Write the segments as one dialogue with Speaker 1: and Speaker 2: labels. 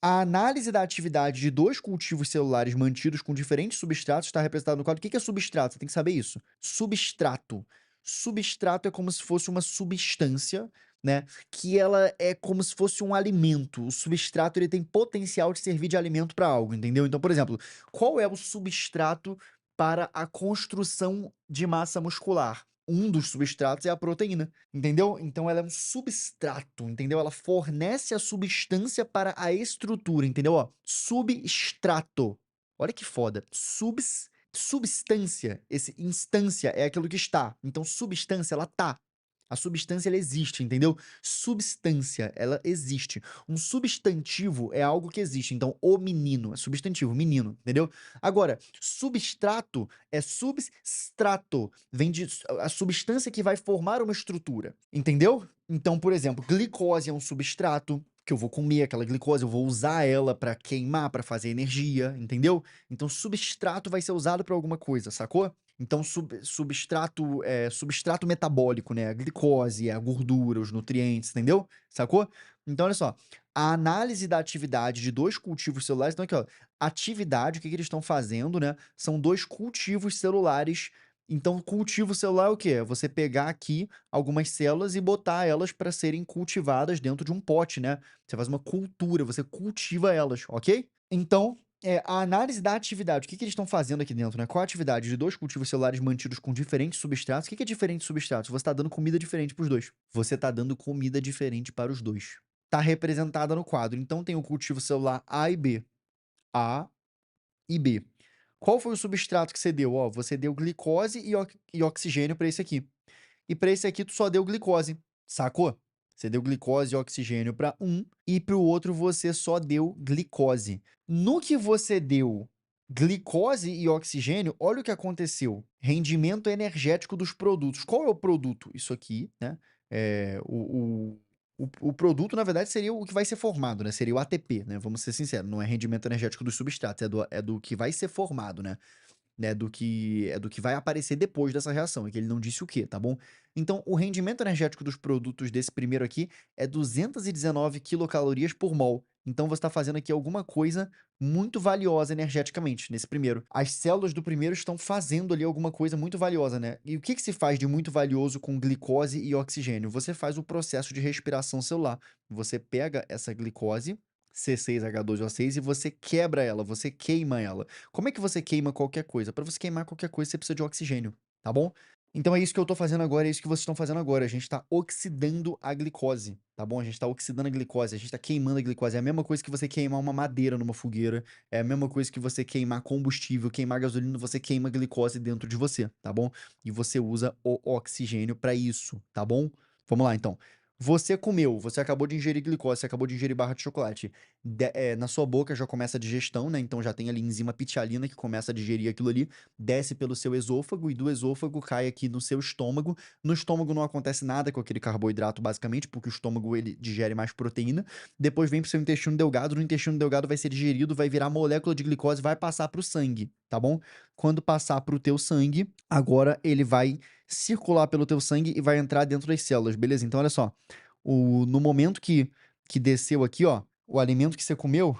Speaker 1: A análise da atividade de 2 cultivos celulares mantidos com diferentes substratos está representado no quadro. O que que é substrato? Você tem que saber isso. Substrato. Substrato é como se fosse uma substância, né, que ela é como se fosse um alimento. O substrato, ele tem potencial de servir de alimento para algo, entendeu? Então, por exemplo, qual é o substrato para a construção de massa muscular? Um dos substratos é a proteína. Entendeu? Então ela é um substrato, entendeu? Ela fornece a substância para a estrutura, entendeu? Ó, substrato. Olha que foda. Substância, esse instância é aquilo que está. Então substância, ela tá. A substância ela existe, entendeu? Substância, ela existe. Um substantivo é algo que existe. Então, o menino é substantivo, menino, entendeu? Agora, substrato é substrato, vem de a substância que vai formar uma estrutura, entendeu? Então, por exemplo, glicose é um substrato que eu vou comer aquela glicose, eu vou usar ela para queimar, para fazer energia, entendeu? Então, substrato vai ser usado para alguma coisa, sacou? Então, substrato, substrato metabólico, né? A glicose, a gordura, os nutrientes, entendeu? Sacou? Então, olha só. A análise da atividade de 2 cultivos celulares, então aqui, ó, atividade, o que que eles estão fazendo, né? São 2 cultivos celulares. Então, cultivo celular é o quê? É você pegar aqui algumas células e botar elas para serem cultivadas dentro de um pote, né? Você faz uma cultura, você cultiva elas, ok? Então, a análise da atividade, o que que eles estão fazendo aqui dentro, né? Qual a atividade de 2 cultivos celulares mantidos com diferentes substratos? O que que é diferentes substratos? Você está dando comida diferente para os 2. Você está dando comida diferente para os 2. Tá representada no quadro. Então tem o cultivo celular A e B. A e B. Qual foi o substrato que você deu? Ó, você deu glicose e oxigênio para esse aqui. E para esse aqui tu só deu glicose, sacou? Você deu glicose e oxigênio para um e para o outro você só deu glicose. No que você deu glicose e oxigênio, olha o que aconteceu. Rendimento energético dos produtos. Qual é o produto? Isso aqui, né? O produto, na verdade, seria o que vai ser formado, né? Seria o ATP, né? Vamos ser sinceros, não é rendimento energético dos substratos, é do que vai ser formado, né, do que vai aparecer depois dessa reação, é que ele não disse o quê, tá bom? Então, o rendimento energético dos produtos desse primeiro aqui é 219 quilocalorias por mol. Então, você está fazendo aqui alguma coisa muito valiosa energeticamente nesse primeiro. As células do primeiro estão fazendo ali alguma coisa muito valiosa, né? E o que que se faz de muito valioso com glicose e oxigênio? Você faz o processo de respiração celular. Você pega essa glicose, C6H12O6, e você quebra ela, você queima ela. Como é que você queima qualquer coisa? Para você queimar qualquer coisa, você precisa de oxigênio, tá bom? Então é isso que eu tô fazendo agora, é isso que vocês estão fazendo agora. A gente tá oxidando a glicose, tá bom? A gente tá oxidando a glicose, a gente tá queimando a glicose. É a mesma coisa que você queimar uma madeira numa fogueira, é a mesma coisa que você queimar combustível, queimar gasolina, você queima glicose dentro de você, tá bom? E você usa o oxigênio para isso, tá bom? Vamos lá então. Você comeu, você acabou de ingerir glicose, você acabou de ingerir barra de chocolate. Na sua boca já começa a digestão, né? Então já tem ali enzima pitialina que começa a digerir aquilo ali, desce pelo seu esôfago e do esôfago cai aqui no seu estômago. No estômago não acontece nada com aquele carboidrato, basicamente, porque o estômago ele digere mais proteína. Depois vem pro seu intestino delgado, no intestino delgado vai ser digerido, vai virar molécula de glicose, vai passar pro sangue, tá bom? Quando passar pro teu sangue, agora ele vai circular pelo teu sangue e vai entrar dentro das células, beleza? Então olha só, no momento que desceu aqui, ó, o alimento que você comeu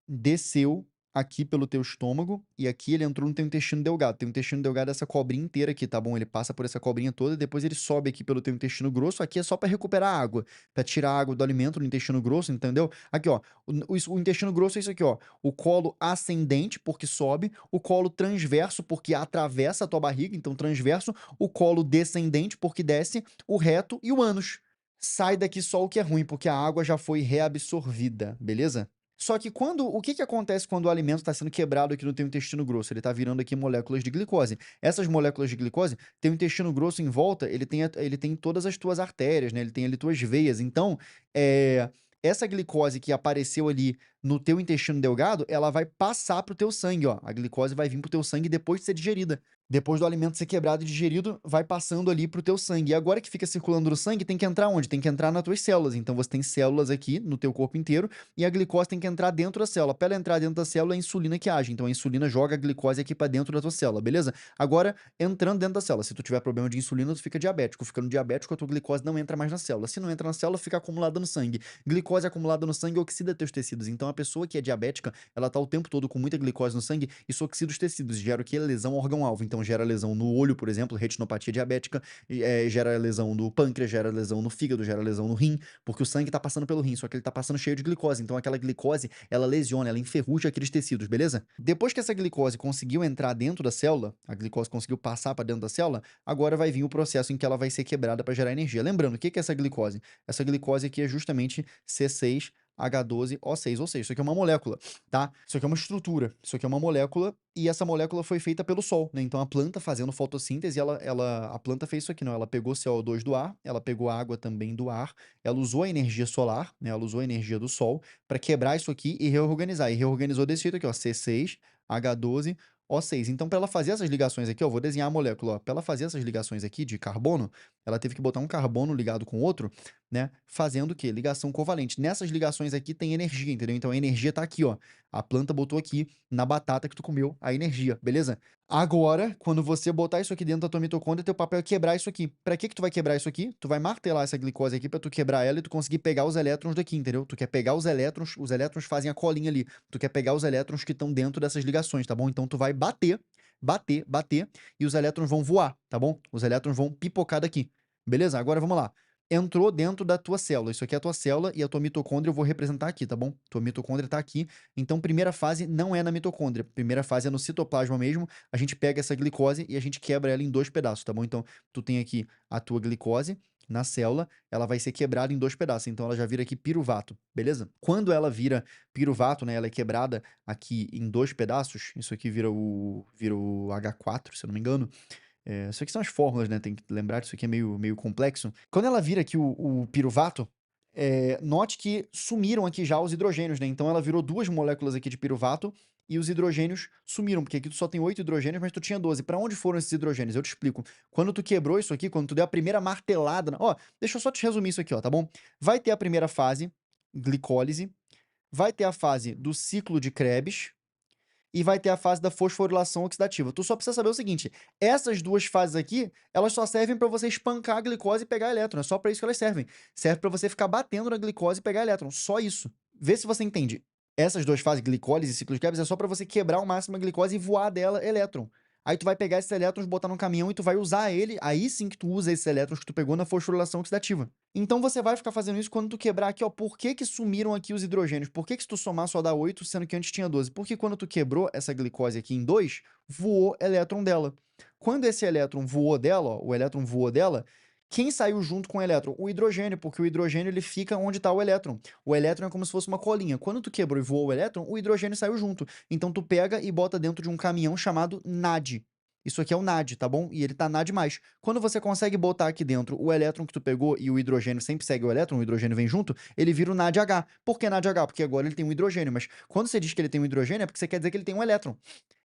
Speaker 1: desceu aqui pelo teu estômago e aqui ele entrou no teu intestino delgado. Teu intestino delgado é essa cobrinha inteira aqui, tá bom? Ele passa por essa cobrinha toda e depois ele sobe aqui pelo teu intestino grosso. Aqui é só para recuperar água, para tirar a água do alimento no intestino grosso, entendeu? Aqui, ó, o intestino grosso é isso aqui, ó. O colo ascendente, porque sobe, o colo transverso, porque atravessa a tua barriga, então transverso, o colo descendente, porque desce, o reto e o ânus. Sai daqui só o que é ruim, porque a água já foi reabsorvida, beleza? Só que o que que acontece quando o alimento está sendo quebrado aqui no teu intestino grosso? Ele está virando aqui moléculas de glicose. Essas moléculas de glicose, teu intestino grosso em volta, ele tem todas as tuas artérias, né? Ele tem ali tuas veias. Então, essa glicose que apareceu ali no teu intestino delgado, ela vai passar pro teu sangue, ó. A glicose vai vir pro teu sangue depois de ser digerida. Depois do alimento ser quebrado e digerido, vai passando ali pro teu sangue. E agora que fica circulando no sangue, tem que entrar onde? Tem que entrar nas tuas células. Então você tem células aqui no teu corpo inteiro e a glicose tem que entrar dentro da célula. Para ela entrar dentro da célula, é a insulina que age. Então a insulina joga a glicose aqui para dentro da tua célula, beleza? Agora, entrando dentro da célula, se tu tiver problema de insulina, tu fica diabético. Ficando diabético, a tua glicose não entra mais na célula. Se não entra na célula, fica acumulada no sangue. Glicose acumulada no sangue oxida teus tecidos. Então pessoa que é diabética, ela tá o tempo todo com muita glicose no sangue, isso oxida os tecidos, gera o quê? Lesão órgão-alvo. Então gera lesão no olho, por exemplo, retinopatia diabética, gera lesão no pâncreas, gera lesão no fígado, gera lesão no rim, porque o sangue tá passando pelo rim, só que ele tá passando cheio de glicose. Então aquela glicose, ela lesiona, ela enferruja aqueles tecidos, beleza? Depois que essa glicose conseguiu entrar dentro da célula, a glicose conseguiu passar para dentro da célula, agora vai vir o processo em que ela vai ser quebrada para gerar energia. Lembrando, o que que é essa glicose? Essa glicose aqui é justamente C6H12O6, ou seja, isso aqui é uma molécula, tá? Isso aqui é uma estrutura, isso aqui é uma molécula e essa molécula foi feita pelo sol, né? Então a planta fazendo fotossíntese, a planta fez isso aqui, não? Ela pegou CO2 do ar, ela pegou água também do ar, ela usou a energia solar, né? Ela usou a energia do sol para quebrar isso aqui e reorganizar. E reorganizou desse jeito aqui, ó, C6H12O6. Então, para ela fazer essas ligações aqui, ó, eu vou desenhar a molécula, ó. Para ela fazer essas ligações aqui de carbono, ela teve que botar um carbono ligado com outro, né? Fazendo o quê? Ligação covalente. Nessas ligações aqui tem energia, entendeu? Então a energia tá aqui, ó. A planta botou aqui na batata que tu comeu a energia, beleza? Agora, quando você botar isso aqui dentro da tua mitocôndria, teu papel é quebrar isso aqui. Pra que que tu vai quebrar isso aqui? Tu vai martelar essa glicose aqui pra tu quebrar ela e tu conseguir pegar os elétrons daqui, entendeu? Tu quer pegar os elétrons fazem a colinha ali. Tu quer pegar os elétrons que estão dentro dessas ligações, tá bom? Então tu vai bater, bater, bater e os elétrons vão voar, tá bom? Os elétrons vão pipocar daqui. Beleza? Agora vamos lá. Entrou dentro da tua célula. Isso aqui é a tua célula e a tua mitocôndria eu vou representar aqui, tá bom? Tua mitocôndria tá aqui. Então, primeira fase não é na mitocôndria. Primeira fase é no citoplasma mesmo. A gente pega essa glicose e a gente quebra ela em 2 pedaços, tá bom? Então, tu tem aqui a tua glicose na célula, ela vai ser quebrada em 2 pedaços. Então, ela já vira aqui piruvato, beleza? Quando ela vira piruvato, né? Ela é quebrada aqui em 2 pedaços. Isso aqui vira o H4, se eu não me engano. Isso aqui são as fórmulas, né? Tem que lembrar que isso aqui é meio complexo. Quando ela vira aqui o piruvato, note que sumiram aqui já os hidrogênios, né? Então ela virou 2 moléculas aqui de piruvato e os hidrogênios sumiram, porque aqui tu só tem 8 hidrogênios, mas tu tinha 12. Para onde foram esses hidrogênios? Eu te explico. Quando tu quebrou isso aqui, quando tu deu a primeira martelada, ó, deixa eu só te resumir isso aqui, ó, tá bom? Vai ter a primeira fase, glicólise, vai ter a fase do ciclo de Krebs, e vai ter a fase da fosforilação oxidativa. Tu só precisa saber o seguinte, essas 2 fases aqui, elas só servem para você espancar a glicose e pegar elétron, é só para isso que elas servem. Serve para você ficar batendo na glicose e pegar elétron, só isso. Vê se você entende. Essas 2 fases, glicólise e ciclo de Krebs, é só para você quebrar ao máximo a glicose e voar dela elétron. Aí tu vai pegar esses elétrons, botar no caminhão e tu vai usar ele, aí sim que tu usa esses elétrons que tu pegou na fosforilação oxidativa. Então você vai ficar fazendo isso quando tu quebrar aqui, ó, por que que sumiram aqui os hidrogênios? Por que que se tu somar só dá 8, sendo que antes tinha 12? Porque quando tu quebrou essa glicose aqui em 2, voou elétron dela. Quando esse elétron voou dela, ó, o elétron voou dela, quem saiu junto com o elétron? O hidrogênio, porque o hidrogênio ele fica onde está o elétron. O elétron é como se fosse uma colinha. Quando tu quebrou e voou o elétron, o hidrogênio saiu junto. Então tu pega e bota dentro de um caminhão chamado NAD. Isso aqui é o NAD, tá bom? E ele tá NAD+. Quando você consegue botar aqui dentro o elétron que tu pegou e o hidrogênio sempre segue o elétron, o hidrogênio vem junto, ele vira o NADH. Por que NADH? Porque agora ele tem um hidrogênio, mas quando você diz que ele tem um hidrogênio é porque você quer dizer que ele tem um elétron.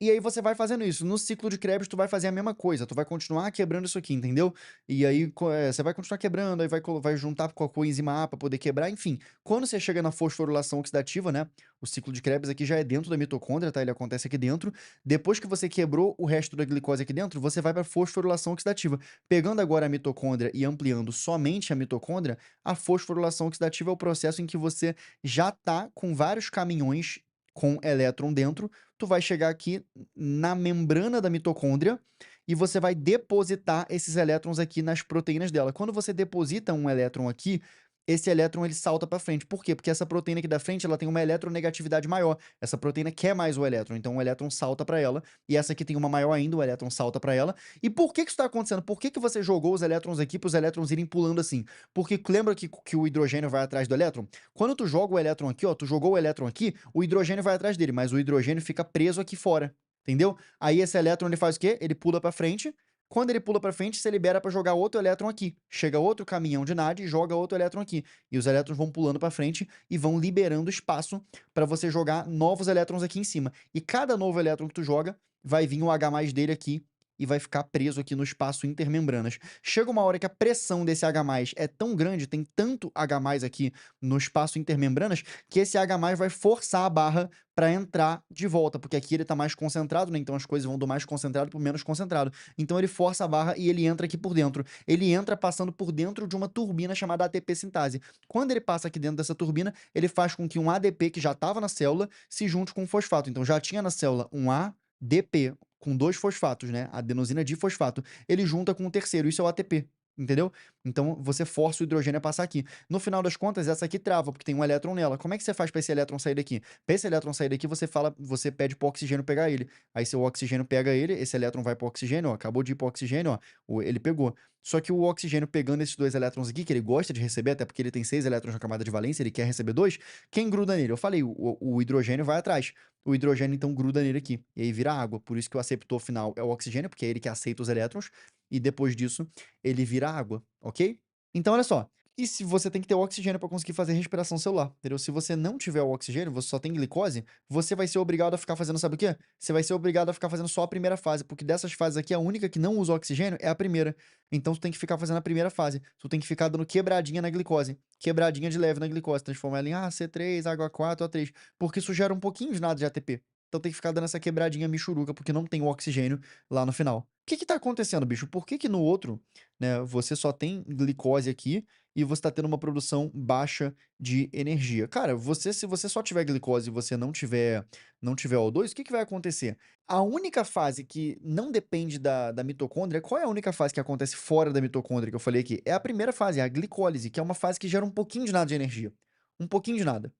Speaker 1: E aí você vai fazendo isso. No ciclo de Krebs, tu vai fazer a mesma coisa. Tu vai continuar quebrando isso aqui, entendeu? E aí você vai continuar quebrando, aí vai juntar com a coenzima A para poder quebrar, enfim. Quando você chega na fosforilação oxidativa, né? O ciclo de Krebs aqui já é dentro da mitocôndria, tá? Ele acontece aqui dentro. Depois que você quebrou o resto da glicose aqui dentro, você vai para fosforilação oxidativa. Pegando agora a mitocôndria e ampliando somente a mitocôndria, a fosforilação oxidativa é o processo em que você já tá com vários caminhões com elétron dentro, tu vai chegar aqui na membrana da mitocôndria e você vai depositar esses elétrons aqui nas proteínas dela. Quando você deposita um elétron aqui, esse elétron ele salta para frente. Por quê? Porque essa proteína aqui da frente ela tem uma eletronegatividade maior. Essa proteína quer mais o elétron, então o elétron salta para ela. E essa aqui tem uma maior ainda, o elétron salta para ela. E por que que isso está acontecendo? Por que que você jogou os elétrons aqui para os elétrons irem pulando assim? Porque lembra que o hidrogênio vai atrás do elétron? Quando tu joga o elétron aqui, ó, tu jogou o elétron aqui, o hidrogênio vai atrás dele, mas o hidrogênio fica preso aqui fora. Entendeu? Aí esse elétron ele faz o quê? Ele pula para frente. Quando ele pula para frente, você libera para jogar outro elétron aqui. Chega outro caminhão de NAD e joga outro elétron aqui. E os elétrons vão pulando para frente e vão liberando espaço para você jogar novos elétrons aqui em cima. E cada novo elétron que tu joga, vai vir o H+ dele aqui e vai ficar preso aqui no espaço intermembranas. Chega uma hora que a pressão desse H+ é tão grande, tem tanto H+ aqui no espaço intermembranas, que esse H+ vai forçar a barra para entrar de volta, porque aqui ele tá mais concentrado, né, então as coisas vão do mais concentrado para o menos concentrado. Então ele força a barra e ele entra aqui por dentro. Ele entra passando por dentro de uma turbina chamada ATP sintase. Quando ele passa aqui dentro dessa turbina, ele faz com que um ADP que já estava na célula se junte com um fosfato. Então já tinha na célula um ADP com 2 fosfatos, né, adenosina difosfato. Ele junta com o terceiro, isso é o ATP, entendeu? Então você força o hidrogênio a passar aqui. No final das contas, essa aqui trava, porque tem um elétron nela. Como é que você faz para esse elétron sair daqui? Para esse elétron sair daqui, você pede para o oxigênio pegar ele. Aí seu oxigênio pega ele, esse elétron vai para o oxigênio, ó, acabou de ir para o oxigênio, ó, ele pegou. Só que o oxigênio pegando esses 2 elétrons aqui, que ele gosta de receber, até porque ele tem 6 elétrons na camada de valência, ele quer receber 2, quem gruda nele? Eu falei, o hidrogênio vai atrás. O hidrogênio então gruda nele aqui, e aí vira água. Por isso que o aceptor final é o oxigênio, porque é ele que aceita os elétrons, e depois disso ele vira água, ok? Então olha só, e se você tem que ter o oxigênio para conseguir fazer respiração celular, entendeu? Se você não tiver o oxigênio, você só tem glicose, você vai ser obrigado a ficar fazendo sabe o quê? Você vai ser obrigado a ficar fazendo só a primeira fase, porque dessas fases aqui, a única que não usa oxigênio é a primeira. Então tu tem que ficar fazendo a primeira fase. Tu tem que ficar dando quebradinha na glicose. Quebradinha de leve na glicose, transformar ela em C3, água 4, O3, porque isso gera um pouquinho de nada de ATP. Então tem que ficar dando essa quebradinha michuruca, porque não tem o oxigênio lá no final. O que que tá acontecendo, bicho? Por que que no outro, né, você só tem glicose aqui e você tá tendo uma produção baixa de energia? Cara, se você só tiver glicose e você não tiver O2, o que que vai acontecer? A única fase que não depende da mitocôndria, qual é a única fase que acontece fora da mitocôndria que eu falei aqui? É a primeira fase, é a glicólise, que é uma fase que gera um pouquinho de nada de energia. Um pouquinho de nada.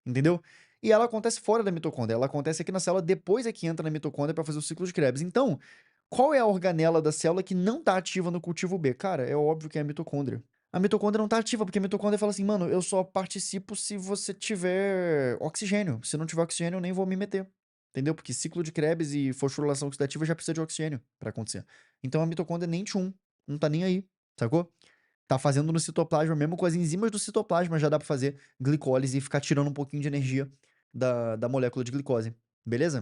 Speaker 1: Entendeu? E ela acontece fora da mitocôndria, ela acontece aqui na célula, depois é que entra na mitocôndria para fazer o ciclo de Krebs. Então, qual é a organela da célula que não tá ativa no cultivo B? Cara, é óbvio que é a mitocôndria. A mitocôndria não tá ativa, porque a mitocôndria fala assim, mano, eu só participo se você tiver oxigênio. Se não tiver oxigênio, eu nem vou me meter. Entendeu? Porque ciclo de Krebs e fosforilação oxidativa já precisa de oxigênio para acontecer. Então a mitocôndria nem tchum, não tá nem aí, sacou? Tá fazendo no citoplasma, mesmo com as enzimas do citoplasma, já dá pra fazer glicólise e ficar tirando um pouquinho de energia da molécula de glicose, beleza?